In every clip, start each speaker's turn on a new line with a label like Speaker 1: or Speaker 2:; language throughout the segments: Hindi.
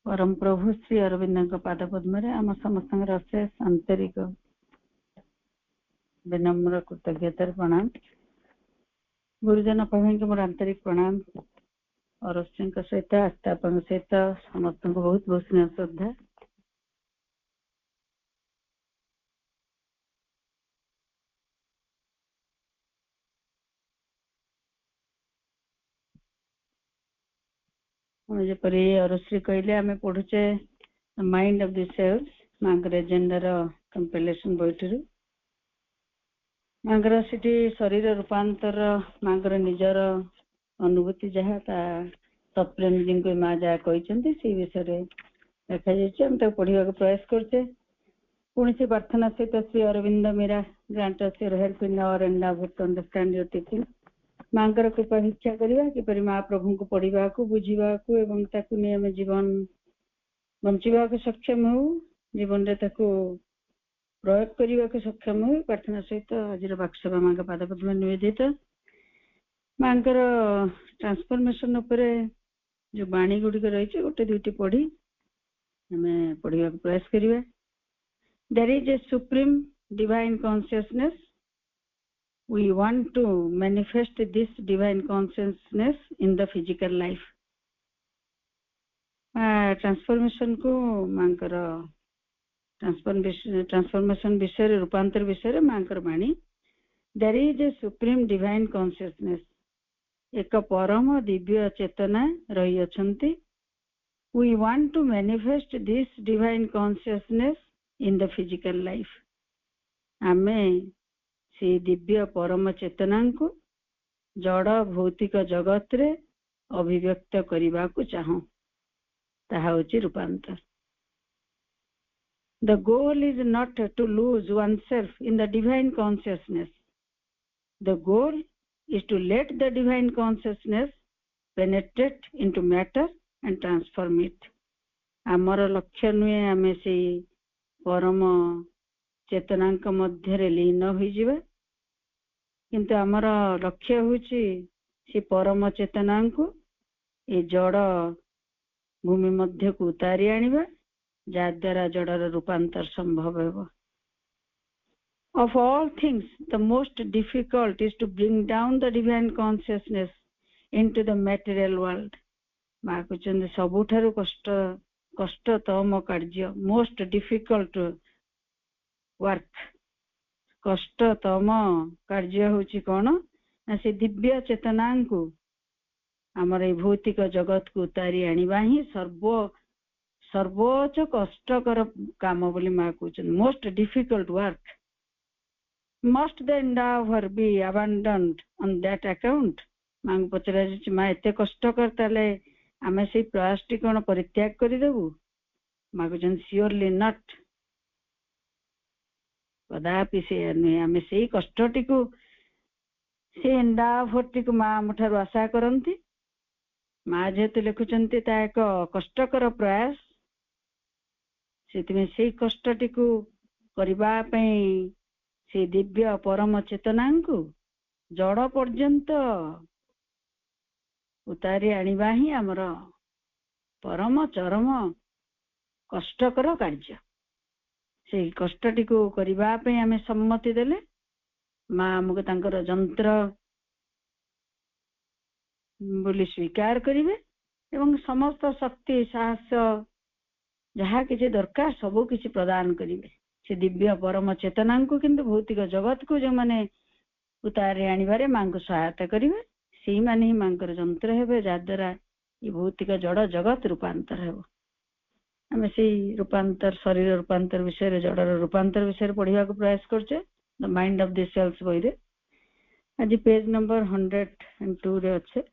Speaker 1: परम प्रभु श्री अरविंद पाद पद्म आम समस्त अशेष आंतरिक विनम्र कृतज्ञतार प्रणाम। गुरुजन प्रभु मोर आंतरिक प्रणाम और सहित आस्थापन सहित समस्त बहुत बहुत स्नेह श्रद्धा। जपरी अरश्री कहले आम पढ़ुचे माइंड ऑफ द सेल्स मांगर एजेंडार कंपिलेशन बैठरू मांगर सिटी शरीर रूपांतर मांगर निजर अनुभूति जहाँ सप्रेम जी को माँ जहाँ कहते से विषय देखा जाए पढ़ा प्रयास करचे। पुणी से प्रार्थना सहित Shri Aurobindo Mira grant us your help in our endeavour to understand your teaching. मांकर कृपा भिक्षा करवा किपरि माँ प्रभु को पढ़ा बुझा आम जीवन बंचा सक्षम हो जीवन रे प्रयोग करने को सक्षम हो प्रार्थना सहित आज बाक्सभा माँ पाद पद्म निवेदित। मांकर ट्रांसफॉर्मेशन उपरे जो बाणी गुड़िक रही गोटे दुईटी पढ़ी आम पढ़ा प्रयास करवा। There is a supreme divine consciousness. We want to manifest this divine consciousness in the physical life. Transformation को मांकर ट्रांसफॉर्मेशन विषय रूपांतर विषय मांकर बाणी। There is a supreme divine consciousness. एक परम दिव्य चेतना रही अछंती। We want to manifest this divine consciousness in the physical life. आमे से दिव्य परम चेतना को जड़ भौतिक जगत रे अभिव्यक्त करने को चाहूं ताहा होची रूपांतर। The goal is not to lose oneself in the divine consciousness. The goal is to let the divine consciousness penetrate into matter and transform it. आमर लक्ष्य नुहे आमे से परम चेतनांक मध्य लीन होइजिबा किंतु आमर लक्ष्य होची से परम चेतनांक ए जड़ भूमि मध्य को उतारी आनिबा जाद्वारा जड़र रूपांतर संभव हेबो। Of all things, the most difficult is to bring down the divine consciousness into the material world. माँ कहते सबुठारु कष्टतम कार्य मोस्ट डिफिकल्ट वर्क कष्टतम कार्य होची कौन ना से दिव्य चेतना को आमर ए भौतिक जगत को उतारी आनिबा ही सर्वोच्च कष्टकर काम बोली माँ कहते most difficult work. Must the endeavour be abandoned on that account. माँ पचरा माँ एते कष्टकर ताले आमे से प्रयास टी कौन परित्याग करदेबू। माँ कहते सियोरली नट कदापि से नुहे आमे से कष्ट टी को से एंडावर टी को माँ मुठार आशा करती। माँ जेहेतु लिखुचंती ता एक कष्टकर प्रयास से कष्ट टी को करबा पई से दिव्य परम चेतना को जड़ पर्यंत उतारी आनिबा ही आमर परम चरम कष्टकर कार्य। से कष्ट टी को करबा पई आमे सम्मति देले माँ आमको तांकर जंत्र बोली स्वीकार करिवे एवं समस्त शक्ति साहस जहाँ किसी दरकार सबू किसी प्रदान करिवे। से दिव्य परम चेतना को किंतु भौतिक जगत को जो माने उतारे आनिबारे माँ को सहायता करिवे से माने ही मांकर जंत्र हेबे जाद्वारा ये भौतिक जड़ जगत रूपांतर हेबो। आमे से रूपांतर शरीर रूपांतर विषय जड़र रूपांतर विषय पढ़ा प्रयास करछे the mind of the sales बही रे। आज पेज नंबर 102 रे अच्छे।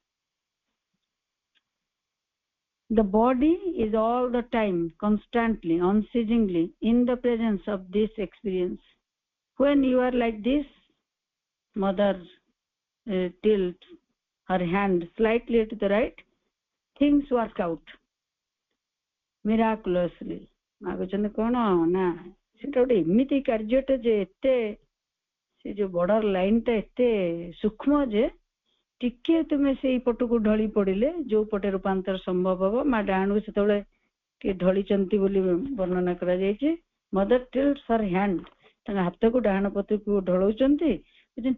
Speaker 1: The body is all the time, constantly, unceasingly in the presence of this experience. When you are like this, mother tilts her hand slightly to the right, things work out miraculously. माँ कहते कौन ना से गोटे एमती कार्यटे जे एते से जो बॉर्डर लाइन टा एते सूक्ष्म जे टिके तुम्हें से पट को ढली पड़े जो पटे रूपांतर संभव हम माँ डाणु से कि ढलिचंती बोली वर्णना करा जायछि मदर टिल्ट्स हर हैंड तांगा हाथ को डाहाण पति को ढलौचंती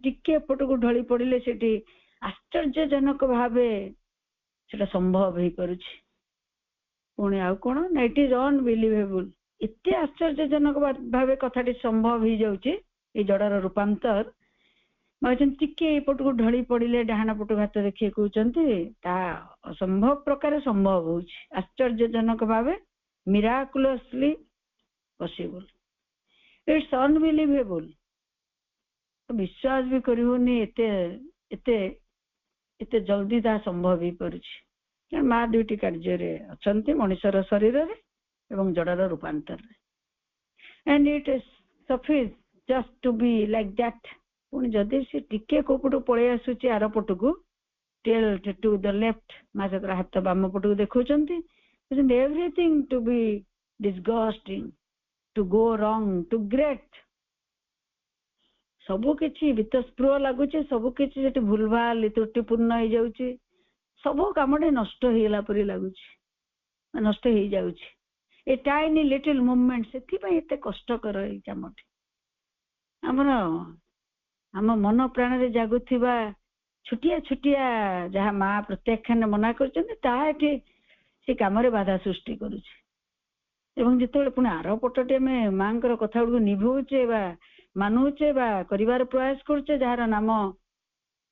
Speaker 1: टिके एपट को ढली पड़िले सेठी आश्चर्यजनक भावे सेटा संभव हो पारुछि पुणी आउ कोन ना इट इज अनबिलीवेबल इत्ते आश्चर्यजनक भावे कथाटी संभव हो जाउछि ए जड़ार रूपांतर माजन टिके एपट को ढली पड़िले डाहाण पट हाथ देखिए कहउचंती ता असंभव प्रकार संभव होउछि आश्चर्यजनक भावे मिराकुलसली पॉसिबल इट्स अनबिलीवेबल विश्वास भी करिवनी एते एते एते जल्दी ता संभव ही परुछि मा दुईटी कार्य रे अछंती मनुष्यर शरीर रे एवं जड़ार रूपांतर रे and it is suffice just to be like that पुणी जदि से टिके कोपटू पळे आसुची आर पटकू टेल टू द लेफ्ट मा सतर हाथ बाम पटकू देखौचंती everything to be disgusting to go wrong to great सबु किछि वितस्पृह लागुचे सबु किछि जेटी भूलभाल त्रुटिपूर्ण हो जाउची सबु कामटे नष्ट हेला परि लागुची नष्ट हो जाउची ए टाइनी लिटिल मूवमेंट सेथि पई एते कष्टकर ए कामटे हमर हम मन प्राण रे जागुथिबा छुटिया छुटिया जहा मा प्रत्याख्यान मना करछन ता एठी से काम रे बाधा सृष्टि करूची एवं जेतेबेले पुणी आर पटटे में मांकर कथा गुडको निभौचे बा मानुचे बा करिवार प्रयास करछे जहार नाम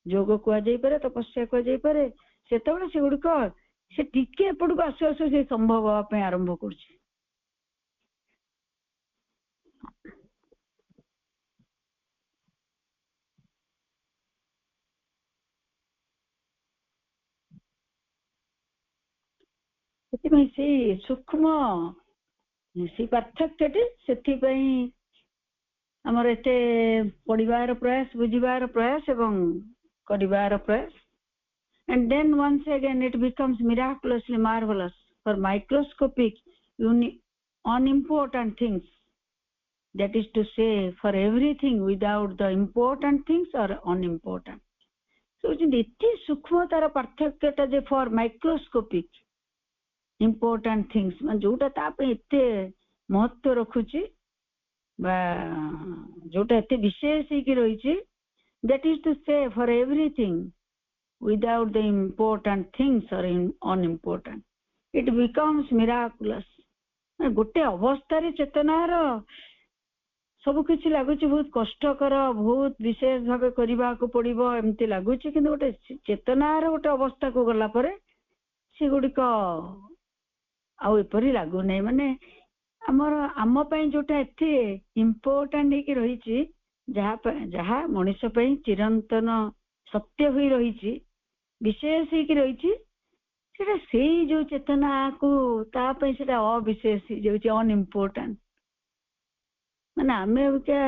Speaker 1: योग कुआ जाई पारे तपस्या कुआ जाई पारे सेतेबेले से गुडको से टिके एपटको आसु आसु से संभव होवा पे आरंभ करछे सेति से सूक्ष्म से पार्थक्यटी सेति पई हमर एते पढ़िबार प्रयास बुझिबार प्रयास एवं करिबार प्रयास and then once again it becomes miraculously marvelous for microscopic unimportant things that is to say for everything without the important things are unimportant so iti sukshma tara parthakya je for microscopic important things man jota ta pe ette महत्व रखुची बा जोटा एते विशेष ही की रहिची that is to say for everything without the important things or unimportant it becomes miraculous गोटे अवस्था रे चेतनार सब किछि लागुची बहुत कष्टकर बहुत विशेष भावे करिबा को पड़िबो एम्ति लागुची किंतु गोटे चेतनार गोटे अवस्था को गला परे से गुडी को आउ एपरि लागु नै माने हमर आम पई जोटा एते इंपोर्टेंट हे की रहिची जहा मनुष्य पई चिरंतन सत्य होई रहिची विशेष हे की रहिची सेटा सेई जो चेतना को ता पई सेटा अविशेष हे जोची अनइम्पोर्टेंट माने आमे के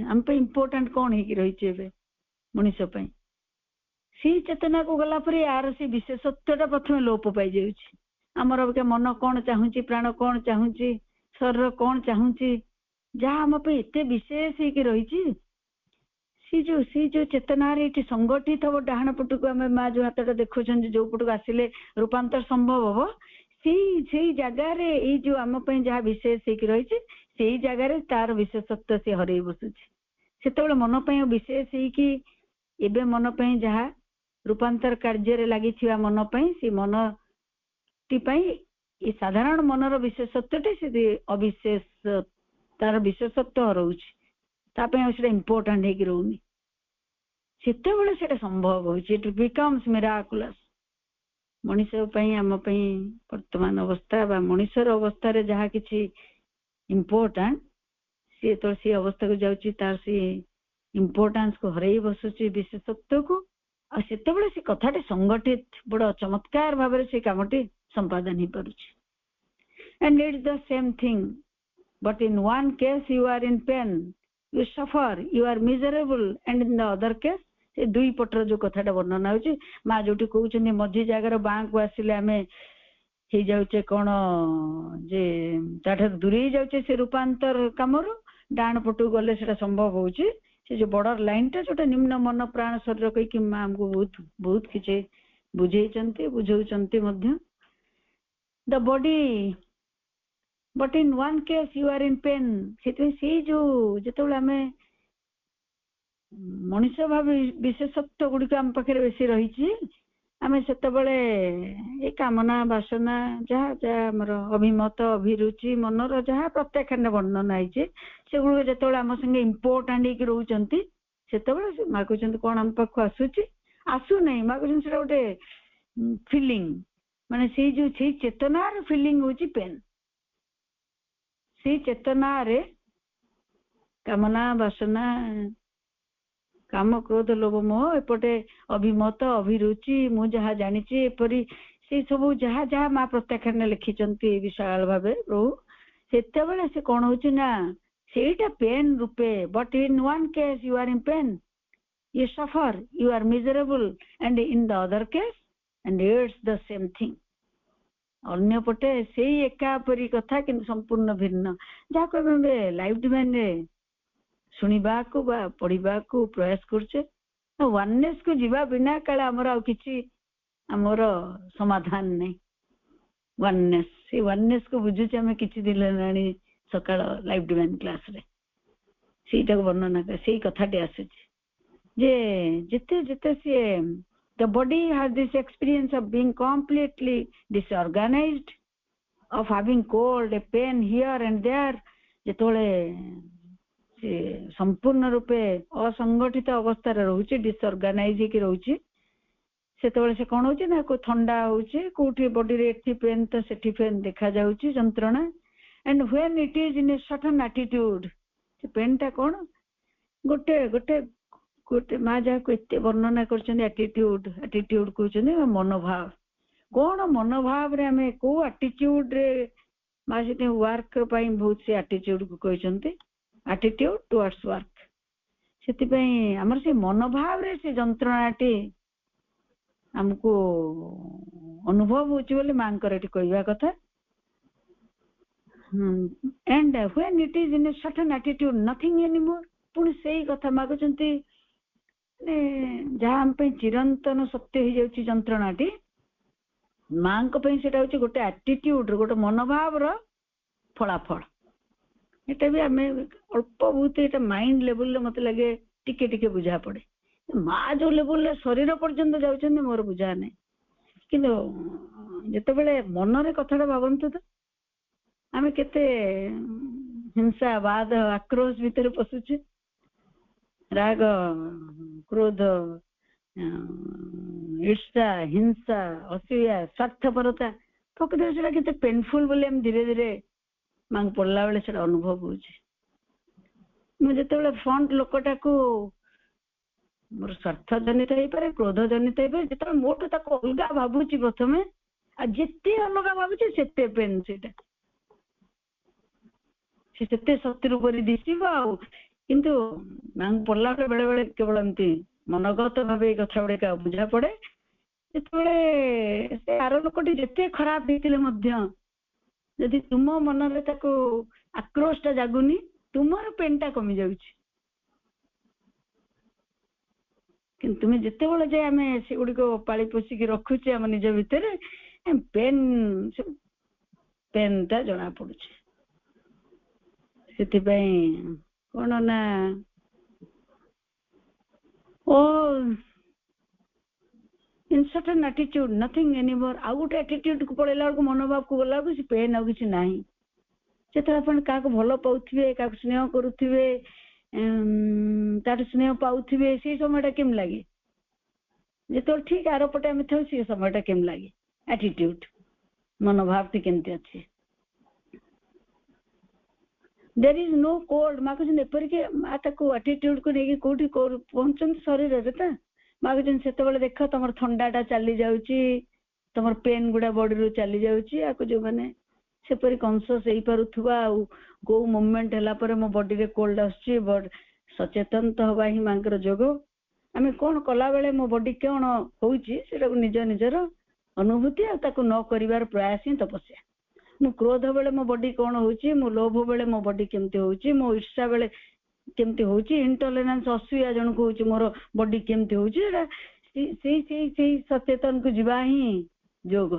Speaker 1: हम पे इंपोर्टेंट कोन हे की रहिची बे मनुष्य पई सी चेतना को गला परे यार से विशेषत्वटा प्रथमे लोप पाई जाउची हमर के मन कोन चाहूची प्राण कोन चाहूची शरीर कोन चाहूची जहा हम पे एते विशेष हे की रहिची सी जो चेतना रे इति संगठित हो डाहाण पटको हम मा जो हातटा देखुछन जो पटको आसिले रूपांतर संभव हो सेई जगह रे ए जो हम पे जहा विशेष हे की रहिची सेई जगह रे तार विशेषत्व से हरई बसुची सेतेबेले मन पे विशेष हे की एबे मन पे जहा रूपांतर कार्य रे लागि थिया मन पे से मन टी पई ए साधारण मनर विशेषत्वटे से अविशेष तार विशेषत्व रहउची ता पे सेटा इंपोर्टेंट हे की रहउनी सेतेबेले सेटा संभव होउची इट बिकम्स मिराकुलस मनुष्य पई हम पई वर्तमान अवस्था बा मनुष्यर अवस्था रे जहा किछि इंपोर्टेंट से तो से अवस्था को जाउची तार से इंपोर्टेंस को हरई बसुची विशेषत्व को आ सेतेबेले से कथाटे संगठित बड़ चमत्कार भाबरे से कामटी संपादन ही परुची and it's the same thing but in one case you are in pain you suffer you are miserable and in the other case से दुई पटर जो कथाटा वर्णना होची मा जोटी कहउछनी मध्य जागर बांक को आसिले हमें हे जाउचे कोन जे ताठर दूरी जाउचे से रूपांतर कामरो डाण पटु गले सेटा संभव होची से जो बॉर्डर लाइन टा जोटा निम्न मन प्राण शरीर कहि कि मा हमको बहुत बहुत किछे बुझेइचंती बुझौचंती मध्य the body, but in one case you are in pain. से जो जेतबेले आमे मनुष्य भाव विशेषत्व गुड़िक आम पाखे बेसी रही आमे सेतबेले ए कामना वासना जहाँ जहाँ आमर अभिमत अभिरुचि मनर जहाँ प्रत्याख्यान वर्णन आईचे से गुड़ जेतबेले आम संगे इम्पोर्टाट होकर रोचंती सेतबेले मागुचंती कोन आम पाखु आसुची आसु नहीं मागुचंती सेटा गोटे फीलिंग माने से जो से चेतनार फीलिंग होची पेन से चेतना रे कामना वासना काम क्रोध लोभ मोह एपटे अभिमत अभिरुचि मु जहाँ जानी एपरी से सब जहाँ जहाँ माँ प्रत्याख्यान लिखिंट विशाल भाव प्रभु से से कौन हो सेटा पेन रूपे but in one case you are in pain you suffer you are miserable and in the other case and it's the same thing अन्य पटे से एका परी कथा किंतु संपूर्ण भिन्न जहाँ को लाइफ डिवाइन रे सुनिबा को बा पढ़िबा को प्रयास करछे वननेस को जीवा बिना काले हमर आ किछि हमर समाधान नहीं वननेस से वननेस को बुझुचे हमें किछि दिन लानी सकाळ लाइफ डिवाइन क्लास रे सेटा वर्णना कर सेही कथाटे आसीछि जे जिते जिते से the body has this experience of being completely disorganized, of having cold, a pain here and there, जेतोले से संपूर्ण रूपे असंगठित अवस्था रे रहउची डिसऑर्गेनाइज की रहउची सेतोले से कोन होची ना को ठंडा होची कोठी बॉडी रे एठी पेन तो सेठी पेन देखा जाउची जंत्रणा and when it is in a certain attitude से पेन ता कोन गोटे गोटे गोटे माँ जहाँ को एत वर्णना कर एटीट्यूड कहते मनोभाव कौन मनोभाव रे आमे को एटीट्यूड रे माँ से वर्क बहुत से एटीट्यूड को कहते एटीट्यूड टुवर्ड्स वर्क से आमर से मनोभाव रे से जंत्रणाटी हमको अनुभव होची बोले मां कर एटी कहवा कथा and when it is in a certain attitude nothing anymore पुणी सेही कथा मागुचंती जहाँ हम चिरंतन सत्य हो जाउची जंत्रणाटी मां को पई सेटा होची गोटे एटीट्यूड गोटे मनोभाव रो फलाफल एटा भी हमें अल्प बहुत एटा माइंड लेवल मत लगे टिके टिके बुझा पड़े माँ जो लेवल शरीर पर्यंत जाउछन मोर बुझा नहीं किंतु जेतेबेले मन रे कथाटा भावंतु तो आमे केते हिंसा वाद आक्रोश भीतर पसुचे राग क्रोध ईर्षा हिंसा असूया स्वार्थपरता प्रकृत से केते पेनफुल बोले हम धीरे धीरे मांग पड़ला बेले से अनुभव होची मु जेतेबेले फ्रंट लोकटा को मोर स्वार्थ जनित होई पारे क्रोध जनित होई पारे जेतेबेले मोटो ताको अलगा भाबुची प्रथमे आ जेते अलगा भाबुची सेते पेन सेटा सेते शत्रु परि दिसिबो आ किंतु मांग पड़ला बेले बेले केवल एमती मनगत भाव कथा गुड़ा बुझा पड़े जिते से आर लोकटी जिते खराब होते जदि तुम मन में आक्रोशटा जागुनी तुमर पेनटा कमी जाउछि किंतु तुम जिते बड़े जे आम से गुड़ी पाली पोषिकी रखुचे आम निज भितर पेन पेनटा जना पड़ुछि से कौन ना ओ in certain attitude nothing anymore आ गोटे एटीट्यूड को पड़ेला को मनोभाव को गला को पेन आ किसी नाही जेतरा अपन का को भलो पाउथिबे का स्नेह करूथिबे तार स्नेह पाउथिबे से समयटा केम लागे जेतो ठीक आरो पटे हम थौ से समयटा केम लागे एटीट्यूड मनोभाव ती केमते अछि देयर इज नो कोल्ड मागुचन एपर के माता को एटीट्यूड को नेकी कोठी पहुंचन शरीर रे ता मागुचन सेते बेले देख तमर ठंडाटा चली जाउची तमर पेन गुडा बॉडी रो चली जाउची आको जो माने से परि कॉन्शियस हेई पारुथुवा को मूवमेंट हला पर मो बॉडी रे कोल्ड आछी बड सचेतन तो हवा ही मांकर जोगो आमे कोन कला बेले मो बॉडी कोन होउची सेटा को निज निजर अनुभूति आ ताको न करिवार प्रयास ही तपस्या मो क्रोध बेले मो बॉडी कोन होउची मो लोभ बेले मो बॉडी केमते होउची मो ईर्ष्या बेले केमते होउची इंटॉलरेंस असूया जन को होउची मोर बॉडी केमते होउची से सचेतन को जीवा ही जोग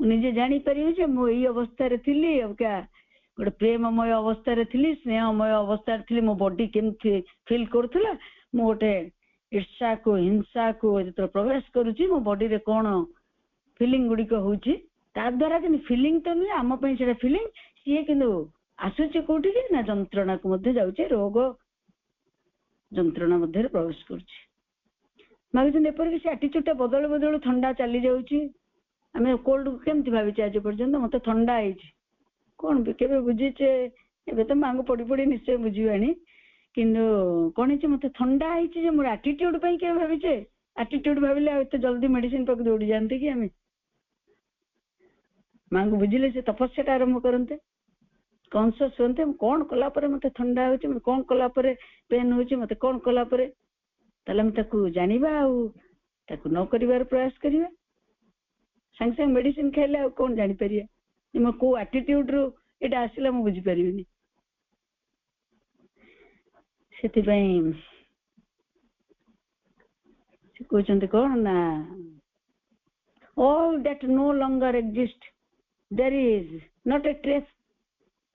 Speaker 1: निजे जानी परिबे जे मो एई अवस्था रे थिली अबका गोटे प्रेममय अवस्था रे थिली स्नेहमय अवस्था रे थिली मो बॉडी केमथि फील करथुला मो गोटे ईर्ष्या को हिंसा को जतो प्रवेश करूची मो बॉडी रे कोन फीलिंग गुडी को होची ता द्वारा कि फीलिंग तो नहीं आम पई सेटा फीलिंग सिए किंतु आसुची कोठी कि ना जंत्रणा को मध्ये जाउचे रोग जंत्रणा मध्ये प्रवेश करूची मागुचन एपर कि एटीट्यूड बदल बदल ठंडा चली जाउची आमे कोल्ड केमथि भाबिचे आज पर्यंत मते ठंडा आइची कोन केबे बुझीचे एबे तो मांग पड़ी पड़ी निश्चय बुझीवानी किंतु कोन हिचे मते ठंडा आइची जे मोर एटीट्यूड पई के भाबिचे एटीट्यूड भाबिले एते जल्दी मेडिसिन पक दौड़ी जानते कि आमे मांग बुझिले से तपस्या आरंभ करते कॉन्शियस होते कौन कला परे मते ठंडा होची मते कौन कला परे पेन होची मते कौन कला परे तले हम ताकू जानिबा आ ताकू न करिवार प्रयास करिवा संग संग मेडिसिन खाइले आ कौन जानि परिया म को एटीट्यूड रो एटा आसिला म बुझी परिबिनी सेति पई से कहते कौन ना all that no longer exist there is not a trace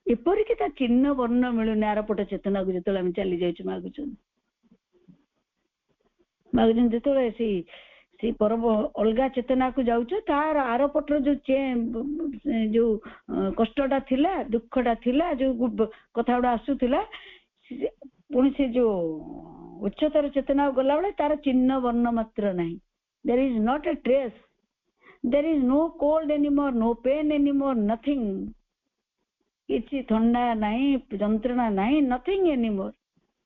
Speaker 1: एपरि कि ता चिन्ह वर्ण मिलुने आरपट चेतना को जतले हम चली जाइछ मागुचन जतले सी परम अलगा चेतना को जाउछ तार आरपटर जो कष्टटा थिला दुखटा थिला जो कथाडा आसुथिला पुणी से जो उच्चतर चेतना गला बेले तार चिन्ह वर्ण मात्र नहीं there is not a trace there is no cold anymore no pain anymore nothing किछि ठंडा नहीं जंत्रणा नहीं nothing anymore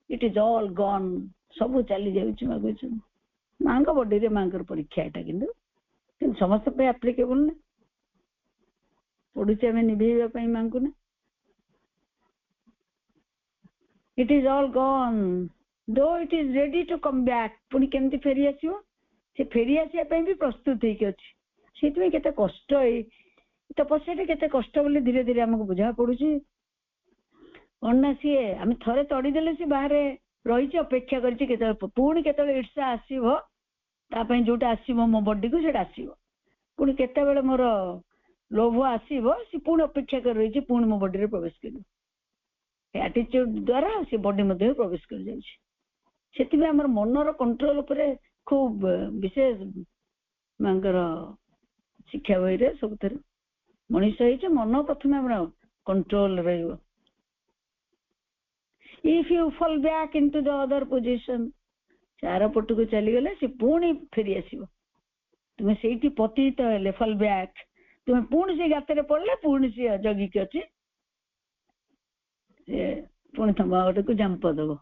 Speaker 1: it is all gone सब चली जाउछि मागुछु मांग बॉडी रे मांगर परीक्षा एटा किंतु समस्त पे एप्लीकेबल ना पडुचे में निभेबा पई मांगु ना it is all gone though it is ready to come back पुनी केमति फेरी आसीओ से फेरी आसीया पई भी प्रस्तुत हेक अछि सेति में केते कष्ट है तपस्या केते कष्ट बोली धीरे धीरे हमको बुझा पड़ुची अन्ना सी आम थरे तड़ी देले सी बाहर रही अपेक्षा करछि केते पुणी केते ईर्षा आसीबो ता पई जोटा आसीबो मो बॉडी को सेटा आसीबो पुणी केते बेले मोर लोभ आसीबो सी पुणी अपेक्षा कर रही पुणी मो बॉडी रे प्रवेश करियो एटीट्यूड द्वारा सी बॉडी मध्ये प्रवेश कर जाय छै सेति में हमर मनर कंट्रोल ऊपर खूब विशेष मांगर शिक्षा बही रे सब थरे मनुष्य है मन प्रथम हम कंट्रोल रहिबो if you fall back into the other position चार पट को चली गले से पुणी फेरी आसीबो तुम सेठी पतित हेले fall back तुम पुणी से गातरे पड़ले पुणी से जगी के अछि से पुणी तमा गोटे को जंप देबो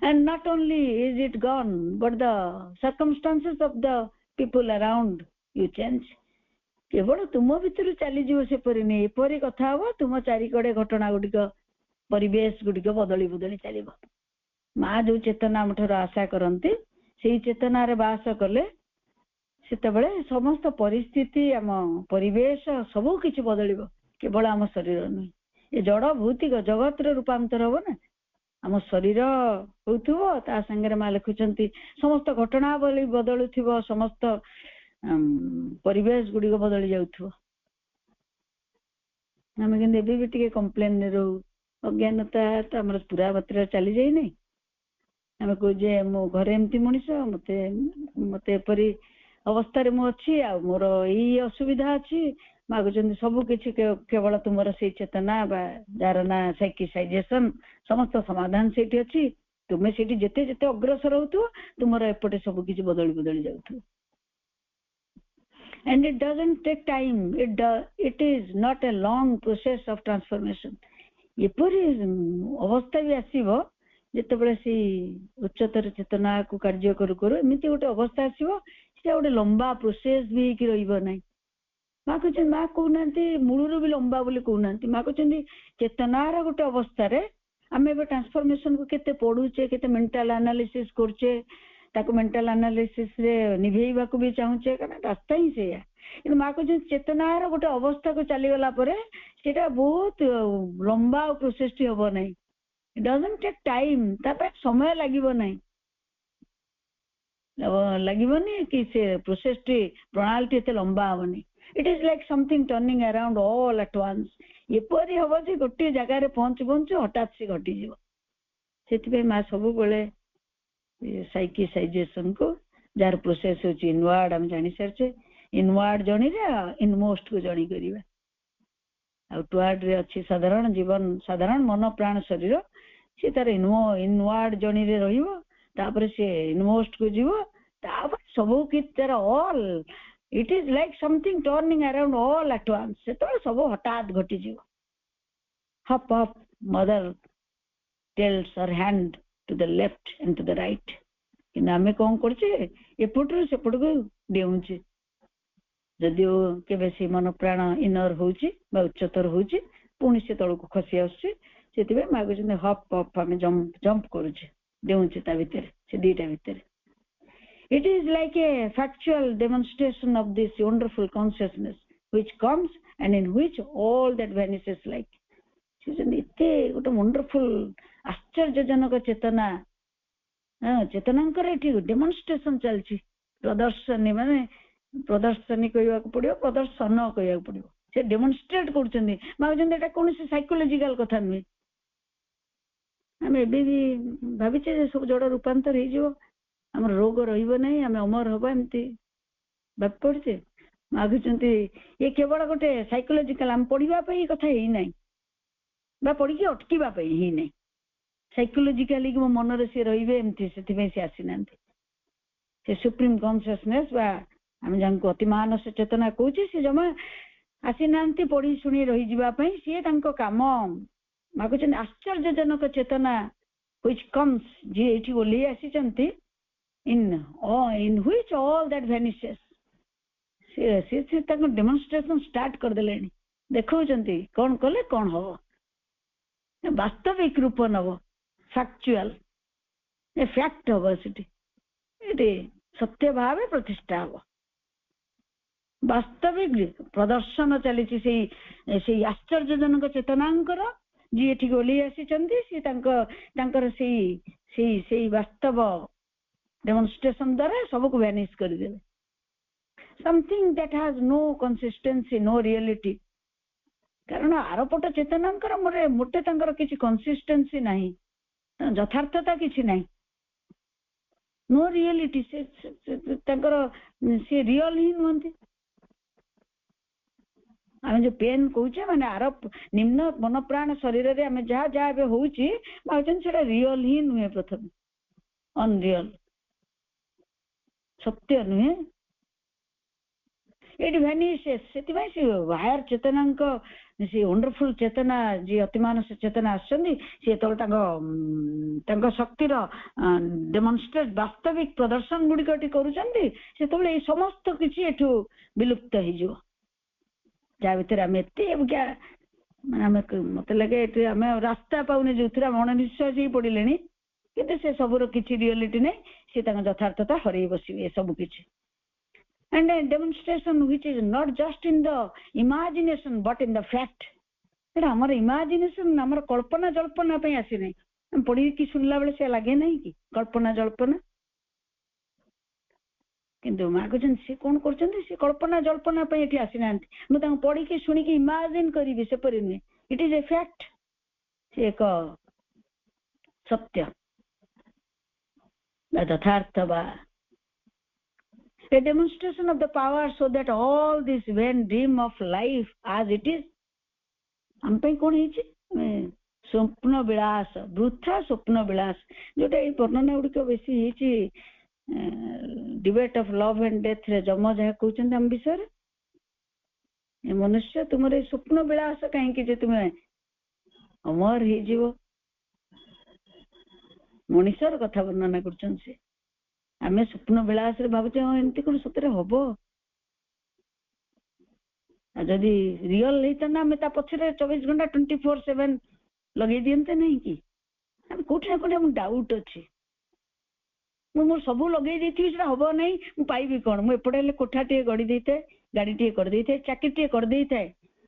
Speaker 1: and not only is it gone but the circumstances of the people around you change केवल तुम भितर चली जीव से परि नै एपरि कथा हो तुम चारि कड़े घटना गुडिक परिवेश गुडिक बदली बदली चलिबो मां जो चेतना मठर आशा करंती सेही चेतना रे वास कले सेते बेले समस्त परिस्थिति हम परिवेश सब किछि बदलिबो केवल हम शरीर नै ए जड़ भौतिक जगत रे रूपांतर हो ना हम शरीर होथुबो ता संगे मा लिखुचंती समस्त घटना बदली बदलुथिबो समस्त परिवेश गुडी को बदली जाउथो हम के देबे भी टिके कंप्लेन ने रहू अज्ञानता त हमर पूरा मात्रा चली जाई नै हम को जे मो घरे एमती मनिष मते मते परि अवस्था रे मो अछि आ मोर ई असुविधा अछि मागुचंदी सब किछि केवल तुमर से चेतना बा धारणा साइकिसाइजेशन समस्त समाधान सेठी अछि तुमे सेठी जते जते अग्रसर होतु तुमर एपटे सब किछि बदली बदली जाउथु and it doesn't take time it is not a long process of transformation epori avastha bi asibo jete bele si ucchatar chetana ku karya kru kru emiti gote avastha asibo se gote lamba process bi ki roibo nai ma ko chen ma ko nanti muluru bi lamba boli ko nanti ma ko chen chetana ra gote avastha re ame be transformation ko kete पढुचे kete mental analysis करचे ताको मेंटल एनालिसिस रे निभेइबा को भी चाहूचे कारण रास्ता ही से इन मा को जो चेतना रो गोटे अवस्था को चली गला परे सेटा बहुत लंबा प्रोसेस टी होबो नै इट डजंट टेक टाइम ता पे समय लागिबो नै लागिबो नै कि से प्रोसेस टी प्रणाली टी एते लंबा होबो नै it is like something turning around all at once. एपरि हबो जे गोटे जगह रे पहुंच पहुंच हठात से घटी जीव सेति पे मा सब बेले साइकिसाइजेशन को जार प्रोसेस होची इनवर्ड हम जानि सरचे इनवर्ड जणी रे इनमोस्ट को जणी करिवा आउटवर्ड रे अछि साधारण जीवन साधारण मन प्राण शरीर से तार इनवर्ड जणी रे रहिबो तापर से इनमोस्ट को जीवो तापर सब कि तार all it is like something turning around all at once se to सब हठात घटी जीव hop up mother tells her hand to the left and to the right कि आमे कोन करछे एपटरो सेपटको देउछे जदि केबे से मन प्राण इनर होउची बा उच्चतर होउची पुणी से तळको खसी आछे सेतिबे मागु जने हप हप आमे जंप करूछे देउछे ता भीतर से दीटा भीतर it is like a factual demonstration of this wonderful consciousness which comes and in which all that vanishes like ite gote wonderful आश्चर्यजनक चेतना चेतनांकर एठी डेमोन्स्ट्रेशन चलची प्रदर्शनी माने प्रदर्शनी कहया पड़ियो प्रदर्शन कहया पड़ियो से डेमोन्स्ट्रेट करछन्ती मागजन एटा कोन से साइकोलॉजिकल कथा नै हम एबे भी भाबिचे जे सब जड़ रूपांतर हे जो हम रोग रहिबो नै हम अमर होबा एमती बाप पड़ते मागुचंती ये केवल गोटे साइकोलॉजिकल हम पढिबा पई कथा हे नै बा पढि के अटकीबा पई हे नै साइकोलॉजिकली को मन रे से रहिबे एमती सेति में से आसीनांती से सुप्रीम कॉन्शियसनेस बा हम जानको अति मानस चेतना कहूची से जमा आसीनांती पढि सुनी रहि जिबा पई से तांको काम मागुचन आश्चर्यजनक चेतना which comes जे एठी ओली आसीचंती in which all that vanishes से ताको डेमोन्स्ट्रेशन स्टार्ट कर देलेनी देखौचंती कोन कले कोन हो वास्तविक रूप नव फैक्चुअल ए फैक्ट हो सिटी एटी सत्य भावे प्रतिष्ठा हो वास्तविक प्रदर्शन चली से आश्चर्यजनक चेतनांकर जी एठी गोली आसीचंती से तांकर से वास्तव डेमोन्स्ट्रेशन द्वारा सब को वैनिश कर देले something that has no consistency no reality कारण आरोपट चेतनांकर मोरे मोटे तांकर किछि कंसिस्टेंसी नाही यथार्थता किछि नाही नो रियलिटी से तांकर से रियल ही नहंती आमे जो पेन कहूचे माने आरोप निम्न मन प्राण शरीर रे आमे जहा जहा बे होउची माउचन सेटा रियल ही नुहे प्रथम अनरियल सत्य नुहे एट वैनिशेस सेति भाई से हायर चेतनांक से वंडरफुल चेतना जी अतिमानस चेतना आछंदी से तो तांको शक्ति रो डेमोन्स्ट्रेट वास्तविक प्रदर्शन गुडी कटी करूचंदी से तो ए समस्त किछि एठु विलुप्त हि जो जा भीतर हम एते क्या माने मते लगे एते हम रास्ता पाउने जोथरा मन निश्चय ही पडिलेनी किंतु से सबरो किछि रियलिटी नै से तांको यथार्थता हरै बसिबे सब किछि and a demonstration which is not just in the imagination but in the fact एटा हमर इमेजिनेशन हमर कल्पना जल्पना पे आसी नै हम पढी कि सुनला बेले से लागे नै कि कल्पना जल्पना किंतु मागजन से कोन करचंदी से कल्पना जल्पना पे एठी आसी नांती म तां पढी कि सुनी कि इमेजिन करिबे से परिने इट इज ए फैक्ट से एक सत्य यथार्थ बा a demonstration of the power so that all this vain dream of life as it is हम पे कोन हिची स्वप्न विलास वृथा स्वप्न विलास जोटा ए वर्णना उडी को बेसी हिची debate of love and death रे जम जहा कहउचन हम विषय ए मनुष्य तुमरे स्वप्न विलास काहे कि जे तुमे अमर हि जीवो मनुष्यर कथा वर्णना करचन से आमे स्वप्न विलास रे भाबुचे एंती कोन सतरे होबो जदि रियल लेता ना मैं ता पछरे 24 घंटा 24/7 लगे दियंते नहीं कि हम कोठे ना कोठे हम डाउट अछि मो सब लगे देथि सेटा होबो नहीं मु पाइबी कोन मु एपडे ले कोठा टे गडी देते गाड़ी टे कर देते चाकरी टे कर देते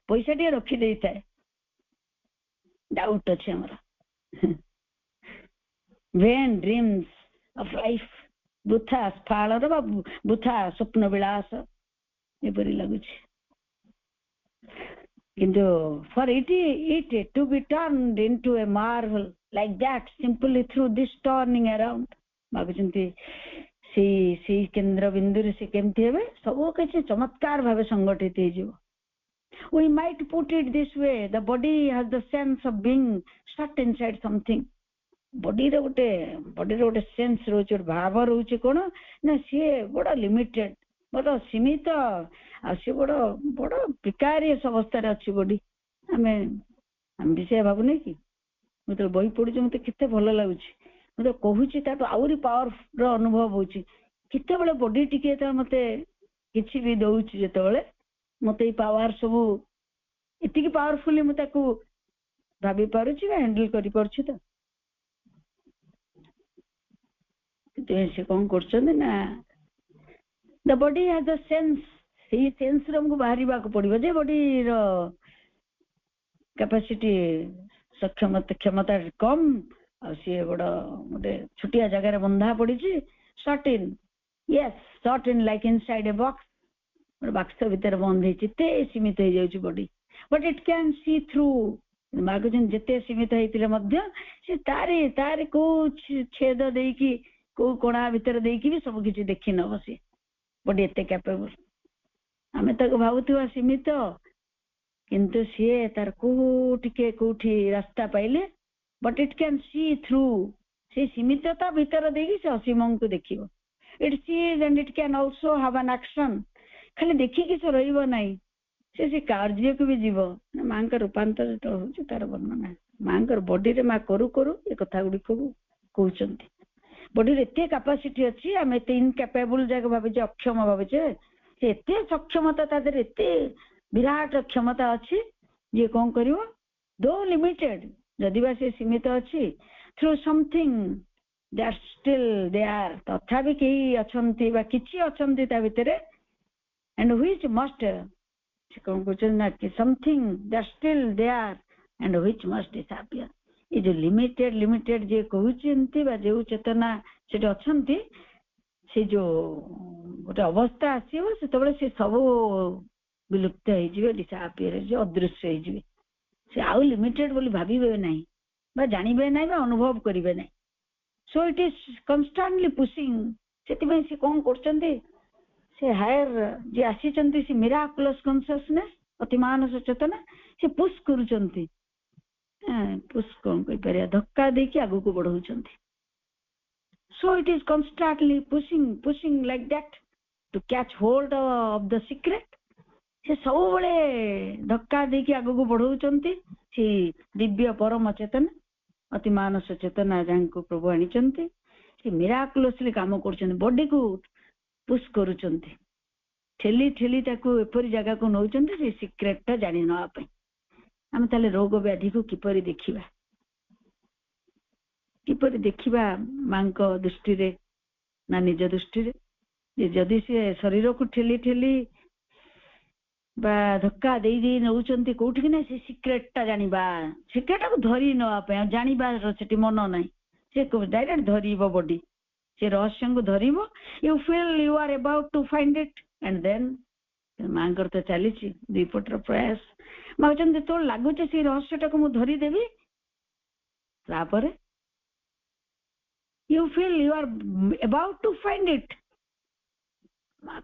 Speaker 1: पैसा टे रखी देते डाउट अछि हमरा वेन ड्रीम्स ऑफ लाइफ बुथा स्फालर बा बुथा स्वप्न विलास एपरि लागुछि Kintu for it to be turned into a marvel like that simply through this turning around maguchanti see kendra bindu re se kemti hebe sabu kichi chamatkar bhave sangathit he jibo. We might put it this way, the body has the sense of being stuck inside something. Body ro gote sense roche bhava roche kono na sie boda limited boda simita asi boda precarious avastha re achi body ame विषय भावुने कि मतलब बही पढ़ुचे मत केते भल लागुची मतलब कहूची ता आउरी पावर रो अनुभव होची केते बेले बॉडी टिके त मते किछि भी दउची जेते बेले मते पावर सब इतिकी पावरफुली म ताकू भाबी पारुची हैंडल करि परछि त ते से कोन करछन ना the body has a sense ही सेंस रो हमको बाहरी बा को पड़िबो जे बॉडी रो कैपेसिटी क्षमता कम सी बड़ा गोटे छोटिया जगह बंधा पड़ी shut in yes shut in like inside a box बक्स भीतर बंद होते सीमित हो जाउची body but it can see through मागुजन जते सीमित होते तारे को छेद देकी को कोणा भीतर देकी भी सब किछि देखि न बसी बॉडी एते कैपेबल आमे तक भाबुथुवा सीमित किंतु सी तार कोठी रास्ता पाइले but it can see through से सीमितता भीतर देखी से असीम को देखिबो it sees and it can also have an action खाली देखि कि से रहिबो नाही से कार्य को भी जीवो मां का रूपांतर तो होची तार वर्णना मां कर बॉडी रे मा करू करू ए कथा गुडी को कहउचंती बॉडी रे एते कैपेसिटी अछि हम एते इनकैपेबल जग भाबे जे अक्षम भाबे जे से एते सक्षमता तादर एते विराट क्षमता अच्छी ये कौन करियो दो लिमिटेड जदि बा से सीमित अच्छी through something that still they are तथा भी कई अछंती बा किछि अछंती ता भितरे एंड व्हिच मस्ट से कौन कुछ ना कि something that still they are and which must disappear ये जो लिमिटेड जे कहउचंती बा जे चेतना से अछंती से जो गोटे अवस्था आसीबो से तबले से सब विलुप्त हो डिसअपियर जो अदृश्य हो से आउ लिमिटेड बोली भाबीबे नाही बा जानिबे नाही बा अनुभव करिबे नाही सो इट इज कांस्टेंटली पुशिंग सेति में से कोन करचंती से हायर जे आसी चंती से मिराकुलस कॉन्शियसनेस अतिमान सचेतना से पुश करूचंती पुश कोन कोइ परिया धक्का दे के आगु को बढ़ौचंती so it is constantly pushing like that to catch hold of the secret से सब बड़े धक्का देकी आगु को बढ़ौचंती से दिव्य परम चेतन अति मानस चेतना जांको प्रभु आनिचंती से मिराकुलसली काम करचंती बॉडी को पुश करूचंती ठेली ताको एपरी जगह को नौचंती से सीक्रेट ता जानि न पई हम ताले रोग व्याधि को किपरि देखिबा मांको दृष्टि रे ना निज दृष्टि रे जदि से शरीर को ठेली बा धक्का दे नौचंती कोठी कि ना से सीक्रेट ता जानिबा सीक्रेट को धरी न पे जानिबा सेठी मन नाही से डायरेक्ट धरिबो बॉडी से रहस्य को धरिबो you feel you are about to find it and then मांगर तो चलीची दुईपटर प्रयास मागचंती तो लागुचे से रहस्य टा को मु धरी देबी तापर you feel you are about to find it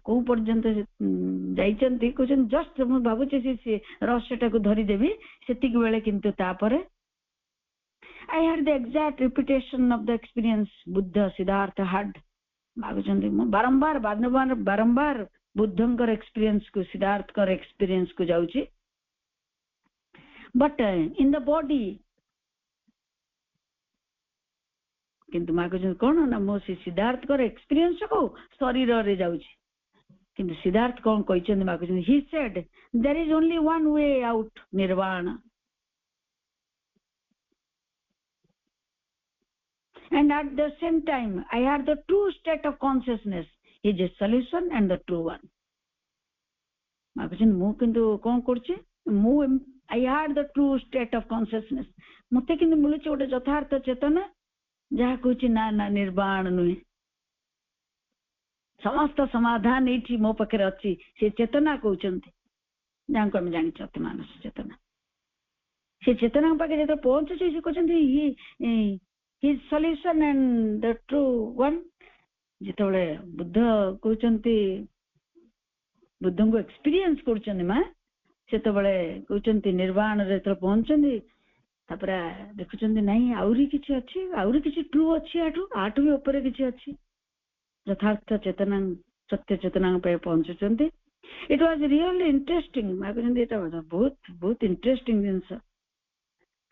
Speaker 1: को पर्यंत जाइचंती कहछन जस्ट मु भाबुचे से रहस्य टा को धरी देबी सेतिक बेले किंतु तापर I had the exact repetition of the experience Buddha Siddhartha had भागचंती मु बारंबार बुद्धंकर एक्सपीरियंस को सिद्धार्थकर एक्सपीरियंस को जाउची बट इन द बॉडी किंतु मागचंती कोन ना मो सिद्धार्थकर एक्सपीरियंस को शरीर रे जाउची किंतु सिद्धार्थ कौन कहते मागुचंती he said there is only one way out nirvana and at the same time I had the true state of consciousness is a solution and the true one मागुचंती मु किंतु कौन करछि मु I had the true state of consciousness मते किंतु मिलुछि ओटे यथार्थ चेतना जहा कहछि ना निर्वाण नुहे समस्त समाधान एठी मो पकरे अछि से चेतना कहउचंती ଯାହାକୁ ଆମେ ଜାଣିଛେ ଅତି ମାନସ ଚେତନା। ସେ ଚେତନାଙ୍କ ପାଖେ ଯେତେବେଳେ ପହଞ୍ଚୁଛି ସେ କହୁଛନ୍ତି his solution and the true one। ଯେତେବେଳେ ବୁଦ୍ଧ କହୁଛନ୍ତି, ବୁଦ୍ଧଙ୍କୁ ଏକ୍ସପିରିଏନ୍ସ କରୁଛନ୍ତି ମା, ସେତେବେଳେ କହୁଛନ୍ତି ନିର୍ବାଣରେ ଯେତେବେଳେ ପହଞ୍ଚୁଛନ୍ତି ତାପରେ ଦେଖୁଛନ୍ତି ନାଇଁ ଆହୁରି କିଛି ଅଛି, ଆହୁରି କିଛି ଟ୍ରୁ ଅଛି, ଆଠୁ ବି ଉପରେ କିଛି ଅଛି। ଯଥାର୍ଥ ଚେତନା, ସତ୍ୟ ଚେତନାଙ୍କ ପାଇଁ ପହଞ୍ଚୁଛନ୍ତି। It was really interesting. ମା କହୁଛନ୍ତି ଏଇଟା ବହୁତ ବହୁତ ଇଣ୍ଟରେଷ୍ଟିଂ ଜିନିଷ।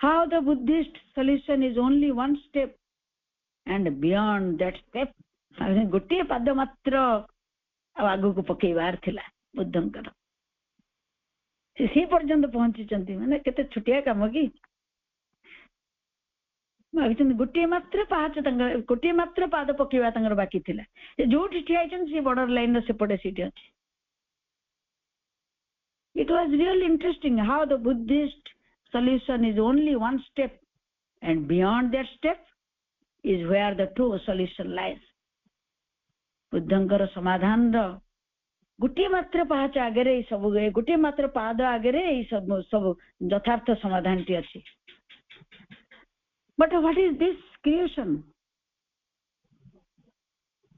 Speaker 1: How the Buddhist solution is only one step and beyond that step. ଗୋଟିଏ ପାଦ ମାତ୍ର ଆଉ ଆଗକୁ ପକେଇବାର ଥିଲା ବୁଦ୍ଧଙ୍କର। ସେ ପର୍ଯ୍ୟନ୍ତ ପହଞ୍ଚିଛନ୍ତି, ମାନେ କେତେ ଛୋଟିଆ କାମ କି। ଭାବିଛନ୍ତି ଗୋଟିଏ ମାତ୍ର ପାହାଚ ତାଙ୍କର, ଗୋଟିଏ ମାତ୍ର ପାଦ ପକେଇବା ତାଙ୍କର ବାକି ଥିଲା। ଯୋଉଠି ଠିଆ ହେଇଛନ୍ତି ସେ ବର୍ଡର ଲାଇନ ର ସେପଟେ ସିଟି ଅଛି। It was really interesting how the Buddhist solution is only one step and beyond that step is where the true solution lies। ବୁଦ୍ଧଙ୍କର ସମାଧାନର ଗୋଟିଏ ମାତ୍ର ପାହାଚ ଆଗରେ ଏଇ ସବୁ, ଗୋଟିଏ ମାତ୍ର ପାଦ ଆଗରେ ଏଇ ସବୁ ଯଥାର୍ଥ ସମାଧାନଟି ଅଛି। But what is this creation?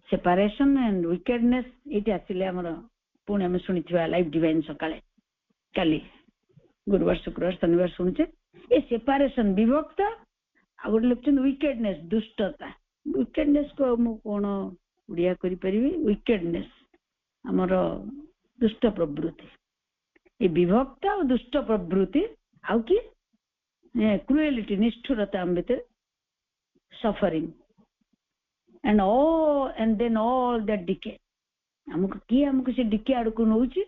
Speaker 1: Separation and wickedness। ଏଇଠି ଆସିଲେ ଆମର ପୁଣି ଆମେ ଶୁଣିଥିବା ଲାଇଫ ଡିଭାଇନ ସକାଳେ, କାଲି ଗୁରୁବାର ଶୁକ୍ରବାର ଶନିବାର ଶୁଣୁଛେ। ଏ ସେପାରେସନ ବିଭକ୍ତ, ଆଉ ଗୋଟେ ଲେଖୁଛନ୍ତି ୱିକେଡନେସ୍, ଦୁଷ୍ଟତା। ୱିକେଡନେସ୍ କୁ ମୁଁ କଣ ଓଡିଆ କରିପାରିବି? ୱିକେଡନେସ୍ ଆମର ଦୁଷ୍ଟ ପ୍ରବୃତ୍ତି। ଏ ବିଭକ୍ତ ଆଉ ଦୁଷ୍ଟ ପ୍ରବୃତ୍ତି, ଆଉ କି କ୍ରୁଏଲିଟି, ନିଷ୍ଠୁରତା ଆମ ଭିତରେ, suffering and then all that decay। ଆମକୁ କିଏ ଆମକୁ ସେ ଡିକେ ଆଡକୁ ନଉଛି?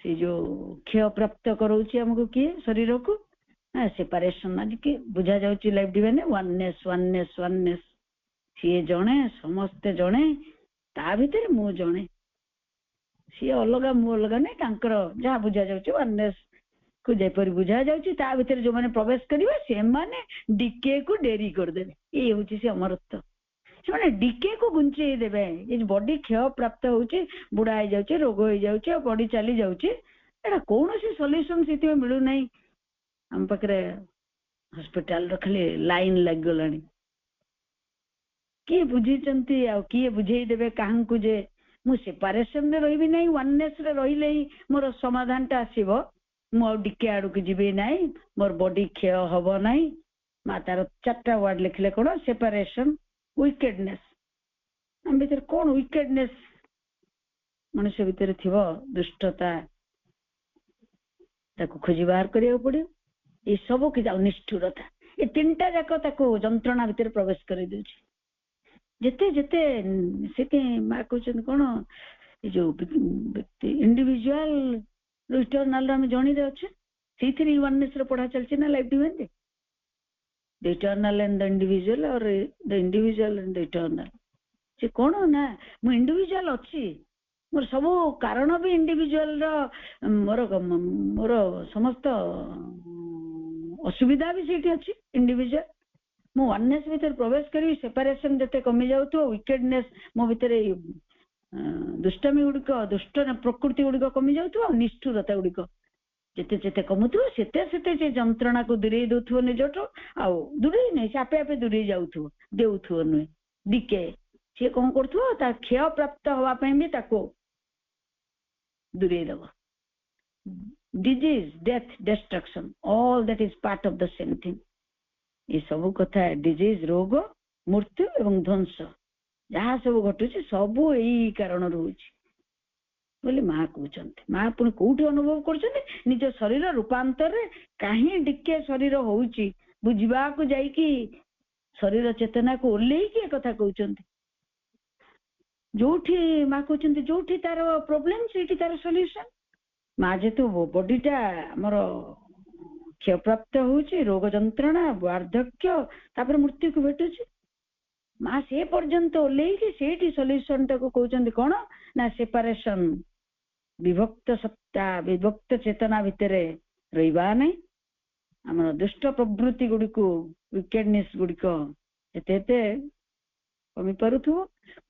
Speaker 1: ସେ ଯୋଉ କ୍ଷୟ ପ୍ରାପ୍ତ କରାଉଛି ଆମକୁ କିଏ? ଶରୀରକୁ। ସେପାରେସନ ଆଜି ବୁଝା ଯାଉଛି ଲାଇଫ ଡିଭାଇନ, ୱାନନେସ୍ ୱାନନେସ୍ ୱାନନେସ୍। ସିଏ ଜଣେ, ସମସ୍ତେ ଜଣେ, ତା ଭିତରେ ମୁଁ ଜଣେ। ସିଏ ଅଲଗା ମୁଁ ଅଲଗା ନାହିଁ, ତାଙ୍କର ଯାହା ବୁଝା ଯାଉଛି ୱାନନେସ୍ କୁ ଯେପରି ବୁଝା ଯାଉଛି, ତା ଭିତରେ ଯୋଉମାନେ ପ୍ରବେଶ କରିବେ ସେମାନେ ଡିକେ କୁ ଡେରି କରିଦେବେ। ଇଏ ହଉଛି ସେ ଅମରତ୍ୱ। ସେମାନେ ଡିକେ କୁ ଘୁଞ୍ଚେଇ ଦେବେ। ଏ ବଡି କ୍ଷୟ ପ୍ରାପ୍ତ ହଉଛି, ବୁଢା ହେଇଯାଉଛି, ରୋଗ ହେଇଯାଉଛି, ଆଉ ବଡି ଚାଲି ଯାଉଛି, ଏଟା କୌଣସି ସଲ୍ୟୁସନ ସେଥିପାଇଁ ମିଳୁନାହିଁ। ଆମ ପାଖରେ ହସ୍ପିଟାଲର ଖାଲି ଲାଇନ ଲାଗିଗଲାଣି। କିଏ ବୁଝିଛନ୍ତି ଆଉ କିଏ ବୁଝେଇ ଦେବେ କାହାଙ୍କୁ ଯେ ମୁଁ ସେପାରେସନରେ ରହିବି ନାହିଁ, ୱାନନେସ୍ ରେ ରହିଲେ ହିଁ ମୋର ସମାଧାନଟା ଆସିବ। ମୁଁ ଆଉ ଡିକେ ଆଡକୁ ଯିବି ନାହିଁ, ମୋର ବଡି କ୍ଷୟ ହବ ନାହିଁ। ମା ତାର 4ଟା ୱାର୍ଡ ଲେଖିଲେ କଣ? ସେପାରେସନ, ୱିକେଡନେସ୍। ଆମ ଭିତରେ କଣ ୱିକେଡନେସ୍ ମଣିଷ ଭିତରେ ଥିବ? ଦୁଷ୍ଟତା, ତାକୁ ଖୋଜି ବାହାର କରିବାକୁ ପଡିବ। ଏ ସବୁ କିଛି, ଆଉ ନିଷ୍ଠୁରତା, ଏ 3ଟା ଯାକ ତାକୁ ଯନ୍ତ୍ରଣା ଭିତରେ ପ୍ରବେଶ କରିଦଉଛି। ଯେତେ ଯେତେ ସେଠି ମା କହୁଛନ୍ତି କଣ, ଏ ଯୋଉ ବ୍ୟକ୍ତି ଇଣ୍ଡିଭିଜୁଆଲ ଇଟର୍ନାଲ ଆମେ ଜଣିରେ ଅଛେ, ସେଇଥିରେ ୱାନନେସ୍ ର ପଢା ଚାଲିଛି ନା life ଡିଭାଇନରେ। The eternal and the individual, or the individual and the eternal। ସେ କଣ ନା ମୁଁ ଇଣ୍ଡିଭିଜୁଆଲ ଅଛି, ମୋର ସବୁ କାରଣ ବି ଇଣ୍ଡିଭିଜୁଆଲ ର, ମୋର ସମସ୍ତ ଅସୁବିଧା ବି ସେଇଠି ଅଛି ଇଣ୍ଡିଭିଜୁଆଲ। ମୁଁ ୱାନନେସ୍ ଭିତରେ ପ୍ରବେଶ କରିବି, ସେପାରେସନ ଯେତେ କମି ଯାଉଥିବ, ୱିକେଡନେସ୍ ମୋ ଭିତରେ ଦୁଷ୍ଟାମି ଗୁଡ଼ିକ, ଦୁଷ୍ଟ ପ୍ରକୃତି ଗୁଡ଼ିକ କମି ଯାଉଥିବ, ଆଉ ନିଷ୍ଠୁରତା ଗୁଡ଼ିକ ଯେତେ ଯେତେ କମୁଥିବ, ସେତେ ସେତେ ସେ ଯନ୍ତ୍ରଣାକୁ ଦୂରେଇ ଦଉଥିବ ନିଜଠୁ। ଆଉ ଦୂରେଇ ନାହିଁ, ସେ ଆପେ ଆପେ ଦୂରେଇ ଯାଉଥିବ, ଦେଉଥିବ ନୁହେଁ। ଡିକେ, ସିଏ କଣ କରୁଥିବ? ତା କ୍ଷୟ ପ୍ରାପ୍ତ ହବା ପାଇଁ ବି ତାକୁ ଦୂରେଇ ଦବ। Disease, death, destruction, all that is part of the same thing. ଏ ସବୁ କଥା, ଡିଜିଜ୍, ରୋଗ, ମୃତ୍ୟୁ ଏବଂ ଧ୍ୱଂସ ଯାହା ସବୁ ଘଟୁଛି, ସବୁ ଏଇ କାରଣରୁ ହଉଛି ବୋଲି ମା କହୁଛନ୍ତି। ମା ପୁଣି କୋଉଠି ଅନୁଭବ କରୁଛନ୍ତି? ନିଜ ଶରୀର ରୂପାନ୍ତରରେ କାହିଁ ଡିକେ ଶରୀର ହଉଛି ବୁଝିବାକୁ ଯାଇକି ଶରୀର ଚେତନାକୁ ଓହ୍ଲେଇକି ଏକଥା କହୁଛନ୍ତି। ଯୋଉଠି ମା କହୁଛନ୍ତି ଯୋଉଠି ତାର ପ୍ରୋବ୍ଲେମ ସେଇଠି ତାର ସଲ୍ୟୁସନ। ମା ଯେହେତୁ ବଡିଟା ଆମର କ୍ଷୟପ୍ରାପ୍ତ ହଉଛି, ରୋଗ ଯନ୍ତ୍ରଣା, ବାର୍ଦ୍ଧକ୍ୟ, ତାପରେ ମୃତ୍ୟୁକୁ ଭେଟୁଛି, ମା ସେ ପର୍ଯ୍ୟନ୍ତ ଓହ୍ଲେଇକି ସେଇଠି ସଲ୍ୟୁସନ ଟାକୁ କହୁଛନ୍ତି କଣ ନା ସେପାରେସନ। ବିଭକ୍ତ ସତ୍ତା, ବିଭକ୍ତ ଚେତନା ଭିତରେ ରହିବା ନାହିଁ। ଆମର ଦୁଷ୍ଟ ପ୍ରବୃତ୍ତି ଗୁଡ଼ିକୁ, ୱିକେଡନେସ୍ ଗୁଡ଼ିକ ଏତେ ଏତେ କମି ପାରୁଥିବ।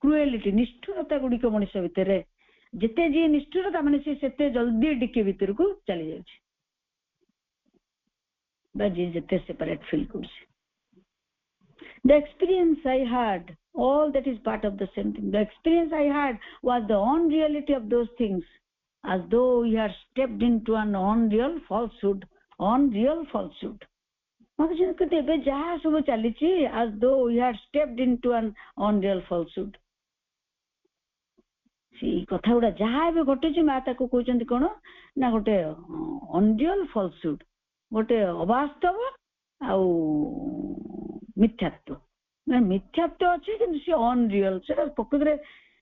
Speaker 1: କ୍ରୁଏଲିଟି, ନିଷ୍ଠୁରତା ଗୁଡ଼ିକ ମଣିଷ ଭିତରେ जिते जी निष्ठुर तामाने से जल्दी डिके भीतर को चली जाउछि बाजी जिते सेपरेट फील करछि the experience I had all that is part of the same thing the experience I had was the unreality of those things as though we had stepped into an unreal falsehood ଏବେ ଯାହା ସବୁ ଚାଲିଛି as though we had stepped into an unreal falsehood ସେଇ କଥା ଗୁଡା ଯାହା ଏବେ ଘଟୁଛି ମା ତାକୁ କହୁଛନ୍ତି କଣ ନା ଗୋଟେ unreal falsehood ଗୋଟେ ଅବାସ୍ତବ ଆଉ ମିଥ୍ୟାତ୍ଵ ମାନେ ମିଥ୍ୟାତ୍ଵ ଅଛି କିନ୍ତୁ ସେ unreal ସେଟା ପ୍ରକୃତରେ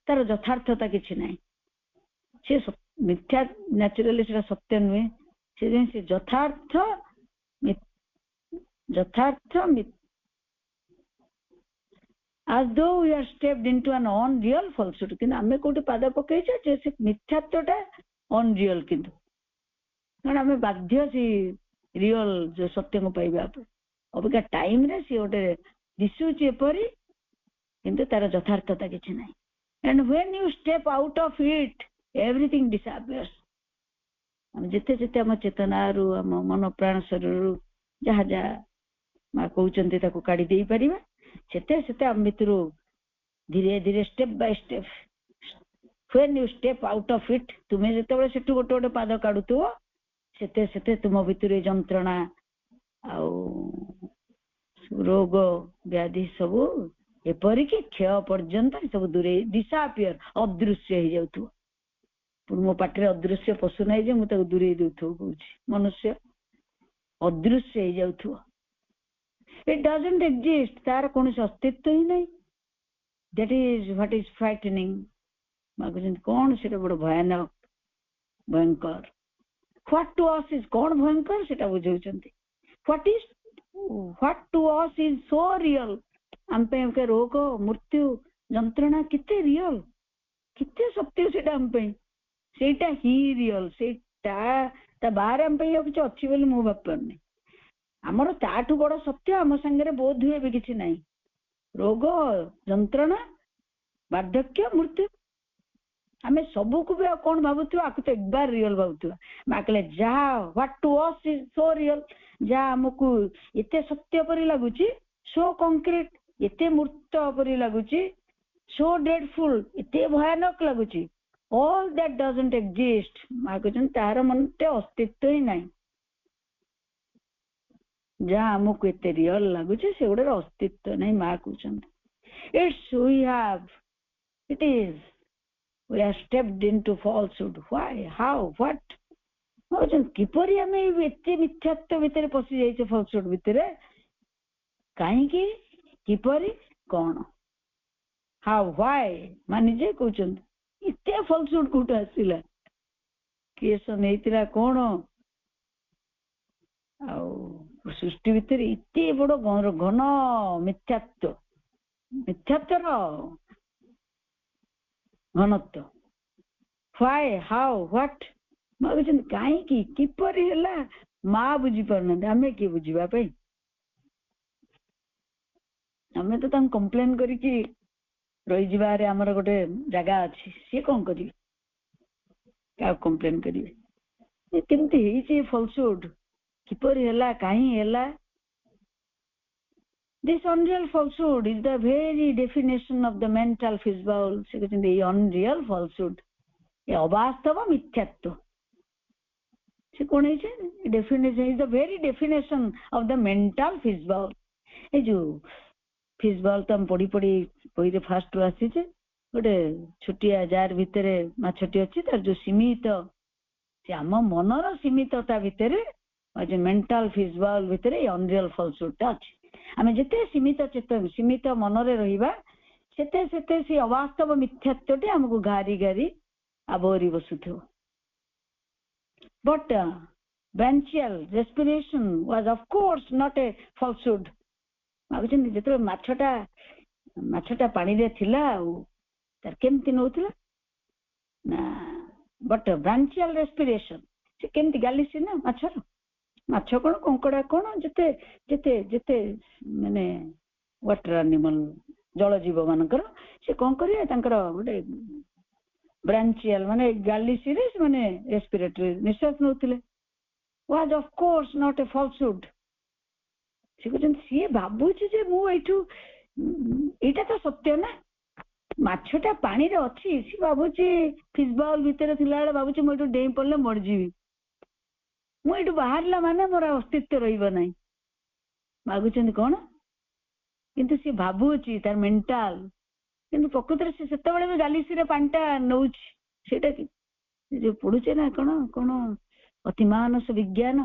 Speaker 1: ତାର ଯଥାର୍ଥତା କିଛି ନାହିଁ ସେ ମିଥ୍ୟା ନ୍ୟାଚୁରାଲି ସେଟା ସତ୍ୟ ନୁହେଁ ସେ ଯଥାର୍ଥ as though we are stepped into an unreal falsehood किंतु आमे कोठी पाद पकेइछे जे से मिथ्यात्वटा unreal किंतु कारण आमे बाध्य सी रियल जो सत्य को पाइबा अबका टाइम रे सी ओटे दिसुचे परी किंतु तार यथार्थता किछ नै and when you step out of it everything disappears हम जते जते हम चेतना रु हम मन प्राण शरीर रु जहा जहा मा कहउचंती ताको काढी देई परिबा सेते सेते हम मित्रु धीरे धीरे step by step when you step out of it तुमे जते बळे सेटु गोटे गोटे पाद काढुतो सेते सेते तुम भितरे जंत्रणा आ रोग व्याधि सब एपरि कि क्षय पर्यंत सब दूरे डिसअपियर अदृश्य हो जाउतो पुन मो पाटरे अदृश्य पशु नै जे मु ताको दूरे देउथो कहूची मनुष्य अदृश्य हो जाउतो it doesn't exist तार कोनोसी अस्तित्व ही नहीं that is what is frightening मागुजन कोन सेटा बड़ भयानक भयंकर what to us is कोन भयंकर सेटा बुझौचंती what to us is so real हम पे के रोग मृत्यु जंत्रणा किते रियल किते सत्य सेटा हम पे सेटा ही रियल सेटा ता बाहर हम पे किछ अछि बोली मु भापरनी हमर ताठु बड़ सत्य हम संगे बोध हुए भी किछि नाही रोग जंत्रणा वार्धक्य मृत्यु हमें सबु को भी कोन भाबुथु आकु तो एक बार रियल भाबुथु माकले जा what to us is so real जा हमकु एते सत्य परि लागुची सो कंक्रीट एते मूर्त परि लागुची सो डेडफुल एते भयानक लागुची ऑल दैट डजंट एग्जिस्ट माकु तार मनते अस्तित्व ही नाही जहाँ हमको एते रियल लागुचे से उडर अस्तित्व नहीं मा कहउछन it's we have it is we are stepped into falsehood why how what कहउछन किपरि हमें एते मिथ्यात्व भितर पसि जाइछे फॉल्सहुड भितर काहे कि किपरि कोन हाउ व्हाई माने जे कहउछन एते फॉल्सहुड कोट आसिला केस नैतिला कोन आ सृष्टि भितर इते बड़ घन मिथ्यात्व घनत्व व्हाई हाउ व्हाट मागुछन काहे कि किपरि हला मा बुझी परन हमें के बुझिबा पई हमें तो तम कंप्लेन करी कि रही जिबा रे हमर गोटे जगह अछि से कोन करी का कंप्लेन करिवे केमती हेई छै फॉल्सहुड किपरि हला काहे हला this unreal falsehood is the very definition of the mental fishbowl se the unreal falsehood e abastava mithyatva se kon heche definition is the very definition of the mental fishbowl e jo fishbowl tam podi podi koi re first to asi che gote छोटिया जार भितरे माछटी अछि तार जो सीमित से हम मनर सीमितता भितरे जे मेंटल फिशबॉल भितरे अनरियल फॉल्सहुड अछि हमें जते सीमित चेतन सीमित मनरे रहिबा सेते सेते से अवास्तव मिथ्यात्वटे हमको गारी गारी आबोरी बसुथो but branchial respiration was of course not a falsehood मागुचन जेतो माछटा पानी रे थिला तार केमति नउथिला ना बट branchial respiration से केमति गालिसी ना माछर माछ कोन कंकड़ा कोन जते जते जते माने वाटर एनिमल जल जीव मानकर से कोन करिया तांकर गोटे ବ୍ରାଞ୍ଚିଆଲ ମାନେ ଗାଲିସିରେ ମାନେ ରେସ୍ପିରେଟୋରୀ ନିଶ୍ୱାସ ନେଉଥିଲେ was of course not a falsehood। ସେ କହୁଛନ୍ତି ସିଏ ଭାବୁଛି ଯେ ମୁଁ ଏଇଟା ତ ସତ୍ୟ ନା, ମାଛଟା ପାଣିରେ ଅଛି, ସିଏ ଭାବୁଛି ଫିସ୍ ବାଉଲ ଭିତରେ ଥିଲାବେଳେ ଭାବୁଛି ମୁଁ ଏଇଠୁ ଡେଇଁ ପଡ଼ିଲେ ମରିଯିବି, ମୁଁ ଏଇଠୁ ବାହାରିଲା ମାନେ ମୋର ଅସ୍ତିତ୍ୱ ରହିବ ନାହିଁ। ମାଗୁଛନ୍ତି କଣ? କିନ୍ତୁ ସିଏ ଭାବୁଛି ତାର ମେଣ୍ଟାଲ, କିନ୍ତୁ ପ୍ରକୃତରେ ସେ ସେତେବେଳେ ବି ଗାଲିସିରେ ପାଣିଟା ନଉଛି। ସେଇଟା କି ଯୋଉ ପଢୁଛେ ନା କଣ କଣ ଅତିମାନସ ବିଜ୍ଞାନ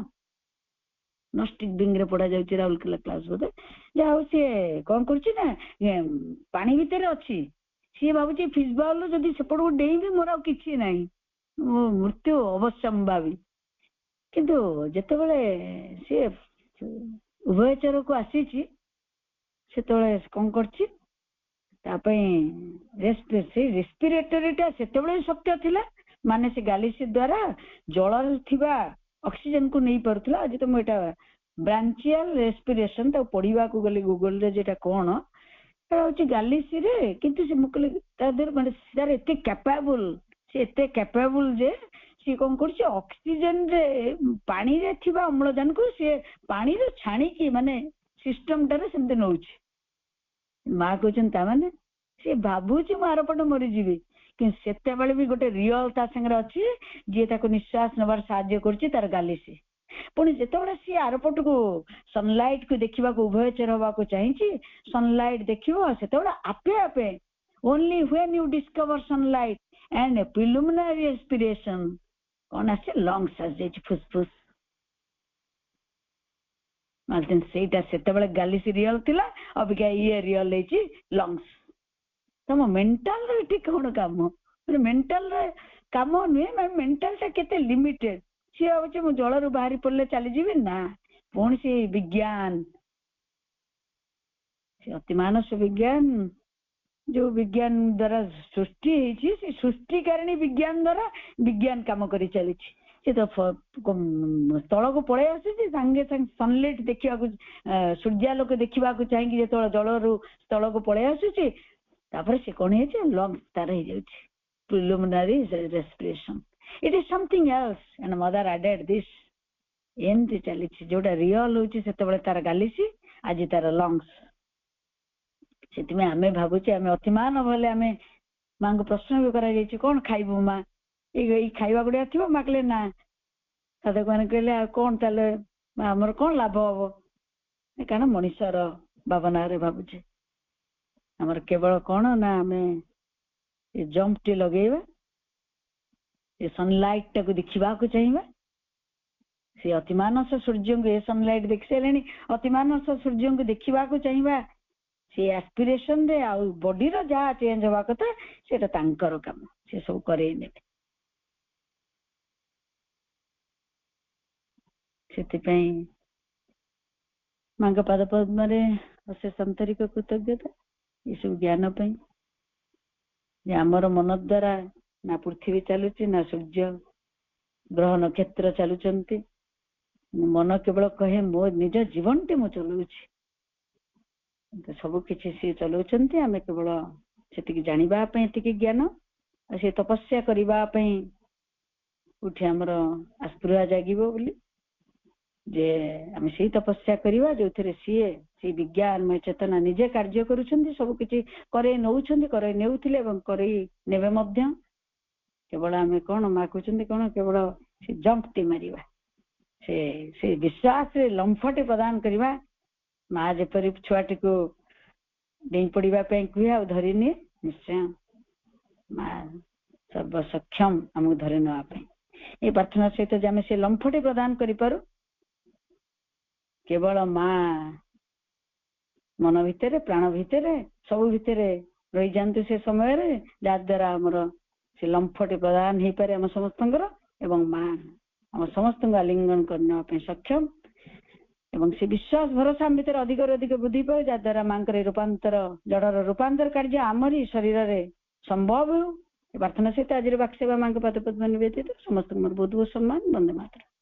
Speaker 1: ନଷ୍ଟିକ ବିଙ୍ଗରେ ପଢା ଯାଉଛି ରାଉରକେଲା କ୍ଲାସ ବୋଧେ। ଯାହା ହଉ ସିଏ କଣ କରୁଛି ନା ପାଣି ଭିତରେ ଅଛି, ସିଏ ଭାବୁଛି ଫିସ୍ ବାଉଲରୁ ଯଦି ସେପଟକୁ ଡେଇଁବି ମୋର ଆଉ କିଛି ନାହିଁ, ମୋ ମୃତ୍ୟୁ ଅବଶ୍ୟମ୍ଭାବୀ। କିନ୍ତୁ ଯେତେବେଳେ ସିଏ ଉଭୟଚରକୁ ଆସିଛି ସେତେବେଳେ କଣ କରିଛି, ତା ପାଇଁ ରେସ୍ପିରେଟୋରୀଟା ସେତେବେଳେ ସତ୍ୟ ଥିଲା, ମାନେ ସେ ଗାଲିସି ଦ୍ଵାରା ଜଳରେ ଥିବା ଅକ୍ସିଜେନକୁ ନେଇ ପାରୁଥିଲା। ଆଜି ତ ମୁଁ ଏଇଟା ବ୍ରାଞ୍ଚିଆଲ ରେସ୍ପିରେସନ ତାକୁ ପଢିବାକୁ ଗଲି ଗୁଗଲରେ, ଯେଟା କଣ ସେଟା ହଉଛି ଗାଲିସିରେ। କିନ୍ତୁ ସେ ମୁଁ କହିଲି ତା ଦେହରେ ମାନେ ତାର ଏତେ କ୍ୟାପାବୁଲ, ସେ ଏତେ କ୍ୟାପାବୁଲ ଯେ ସିଏ କଣ କରୁଛି ଅକ୍ସିଜେନରେ ପାଣିରେ ଥିବା ଅମ୍ଳଜାନକୁ ସିଏ ପାଣିରୁ ଛାଣିକି ମାନେ ସିଷ୍ଟମଟାରେ ସେମିତି ନଉଛି। ମା କହୁଛନ୍ତି ତାମାନେ ସିଏ ଭାବୁଛି ମୁଁ ଆରପଟେ ମରିଯିବି, କିନ୍ତୁ ସେତେବେଳେ ବି ଗୋଟେ ରିଅଲ ତା ସାଙ୍ଗରେ ଅଛି ଯିଏ ତାକୁ ନିଶ୍ୱାସ ନେବାର ସାହାଯ୍ୟ କରୁଛି, ତାର ଗାଲିସି। ପୁଣି ଯେତେବେଳେ ସିଏ ଆରପଟକୁ ସନଲାଇଟ କୁ ଦେଖିବାକୁ ଉଭୟଚର ହବାକୁ ଚାହିଁଛି, ସନଲାଇଟ ଦେଖିବ ସେତେବେଳେ ଆପେ ଆପେ only when you discover sunlight and preliminary respiration କଣ ଆସିଛି, ଲଙ୍ଗସ ଆସିଯାଇଛି, ଫୁସଫୁସ। ସେଇଟା ସେତେବେଳେ ଗାଲିସି ରିଅଲ ଥିଲା, ଅବିକା ଇଏ ରିଅଲ ହେଇଛି ଲଙ୍ଗସ। ତମ ମେଣ୍ଟାଲର ଏଠି କଣ କାମ? ମେଣ୍ଟାଲର କାମ ନୁହେଁ, ମେଣ୍ଟାଲଟା କେତେ ଲିମିଟେଡ। ସିଏ ଭାବୁଛି ମୁଁ ଜଳରୁ ବାହାରି ପଡିଲେ ଚାଲିଯିବି ନା, ପୁଣି ସେ ବିଜ୍ଞାନ, ସେ ଅତିମାନସ ବିଜ୍ଞାନ ଯୋଉ ବିଜ୍ଞାନ ଦ୍ଵାରା ସୃଷ୍ଟି ହେଇଛି, ସେ ସୃଷ୍ଟିକାରିଣୀ ବିଜ୍ଞାନ ଦ୍ଵାରା ବିଜ୍ଞାନ କାମ କରି ଚାଲିଛି। ସେ ତ ତଳକୁ ପଳେଇ ଆସୁଛି ସାଙ୍ଗେ ସାଙ୍ଗେ ସନଲାଇଟ ଦେଖିବାକୁ, ସୂର୍ଯ୍ୟାଲୋକ ଦେଖିବାକୁ ଚାହିଁକି ଯେତେବେଳେ ଜଳରୁ ତଳକୁ ପଳେଇ ଆସୁଛି, ତାପରେ ସେ କଣ ହେଇଛି ଲଙ୍ଗସ ତାର ହେଇଯାଉଛି, preliminary respiration. Eat is something else and mother added this. ଏମିତି ଚାଲିଛି, ଯୋଉଟା ରିଅଲ ହଉଛି ସେତେବେଳେ ତାର ଗାଲିସି, ଆଜି ତାର ଲଙ୍ଗସ। ସେଥିପାଇଁ ଆମେ ଭାବୁଛେ ଆମେ ଅତିମାନ ହେଲେ, ଆମେ ମାଙ୍କୁ ପ୍ରଶ୍ନ ବି କରାଯାଇଛି କଣ ଖାଇବୁ ମା, ଏଇ ଖାଇବା ଗୁଡିକା ଥିବ। ମା କହିଲେ ନା, ସାଧକ ମାନେ କହିଲେ ଆଉ କଣ ତାହେଲେ ଆମର କଣ ଲାଭ ହବ? କାରଣ ମଣିଷର ଭାବନାରେ ଭାବୁଛେ ଆମର କେବଳ କଣ ନା ଆମେ ଜମ୍ପଟି ଲଗେଇବା, ଏ ସନଲାଇଟ ଟାକୁ ଦେଖିବାକୁ ଚାହିଁବା। ସେ ଅତିମାନସ ସୂର୍ଯ୍ୟଙ୍କୁ ଏ ସନଲାଇଟ ଦେଖି ସାରିଲେଣି, ଅତିମାନସ ସୂର୍ଯ୍ୟଙ୍କୁ ଦେଖିବାକୁ ଚାହିଁବା। ସେ ଆସ୍ପିରେସନରେ ଆଉ ବଡିର ଯାହା ଚେଞ୍ଜ ହବା କଥା ସେଟା ତାଙ୍କର କାମ, ସେ ସବୁ କରେଇ ନେବେ। ସେଥିପାଇଁ ମାଙ୍କ ପାଦ ପଦ୍ମରେ ଅଶେଷ ଆନ୍ତରିକ କୃତଜ୍ଞତା ଏସବୁ ଜ୍ଞାନ ପାଇଁ, ଯେ ଆମର ମନ ଦ୍ୱାରା ନା ପୃଥିବୀ ଚାଲୁଛି ନା ସୂର୍ଯ୍ୟ ଗ୍ରହ ନକ୍ଷତ୍ର ଚାଲୁଛନ୍ତି। ମନ କେବଳ କହେ ମୋ ନିଜ ଜୀବନଟି ମୁଁ ଚଲଉଛି, ସବୁ କିଛି ସିଏ ଚଲଉଛନ୍ତି। ଆମେ କେବଳ ସେତିକି ଜାଣିବା ପାଇଁ ଏତିକି ଜ୍ଞାନ, ଆଉ ସେ ତପସ୍ୟା କରିବା ପାଇଁ କୋଉଠି ଆମର ଆସ୍ପୃହା ଜାଗିବ ବୋଲି, ଯେ ଆମେ ସେଇ ତପସ୍ୟା କରିବା ଯୋଉଥିରେ ସିଏ ସେଇ ବିଜ୍ଞାନମୟ ଚେତନା ନିଜେ କାର୍ଯ୍ୟ କରୁଛନ୍ତି, ସବୁ କିଛି କରେଇ ନଉଛନ୍ତି, କରେଇ ନେଉଥିଲେ ଏବଂ କରେଇ ନେବେ ମଧ୍ୟ। କେବଳ ଆମେ କଣ ମା କହୁଛନ୍ତି କଣ, କେବଳ ସେ ଜମ୍ପଟି ମାରିବା, ସେ ବିଶ୍ୱାସରେ ଲମ୍ଫଟେ ପ୍ରଦାନ କରିବା। ମା ଯେପରି ଛୁଆଟିକୁ ଡେଇଁ ପଡିବା ପାଇଁ କୁହେ ଆଉ ଧରିନିଏ, ନିଶ୍ଚୟ ମା ସର୍ବସକ୍ଷମ ଆମକୁ ଧରି ନେବା ପାଇଁ। ଏ ପ୍ରାର୍ଥନା ସହିତ ଯେ ଆମେ ସେ ଲମ୍ଫଟେ ପ୍ରଦାନ କରିପାରୁ, କେବଳ ମା ମନ ଭିତରେ, ପ୍ରାଣ ଭିତରେ, ସବୁ ଭିତରେ ରହିଯାଆନ୍ତୁ ସେ ସମୟରେ, ଯାହା ଦ୍ୱାରା ଆମର ସେ ଲମ୍ଫଟେ ପ୍ରଦାନ ହେଇପାରେ ଆମ ସମସ୍ତଙ୍କର, ଏବଂ ମା ଆମ ସମସ୍ତଙ୍କୁ ଆଲିଙ୍ଗନ କରିନେବା ପାଇଁ ସକ୍ଷମ। ଏବଂ ସେ ବିଶ୍ୱାସ ଭରସା ଆମ ଭିତରେ ଅଧିକରୁ ଅଧିକ ବୃଦ୍ଧି ପାଉ, ଯାହାଦ୍ୱାରା ମାଙ୍କର ରୂପାନ୍ତର, ଜଡର ରୂପାନ୍ତର କାର୍ଯ୍ୟ ଆମରି ଶରୀରରେ ସମ୍ଭବ ହେଉ। ପ୍ରାର୍ଥନା ସହିତ ଆଜିର ବାକ୍ସେବା ମାଙ୍କ ପାଦ ପଦ୍ମ ନିବେଦିତ। ସମସ୍ତଙ୍କୁ ମୋର ବହୁତ ବହୁତ ସମ୍ମାନ। ବନ୍ଦେ ମାତରମ୍।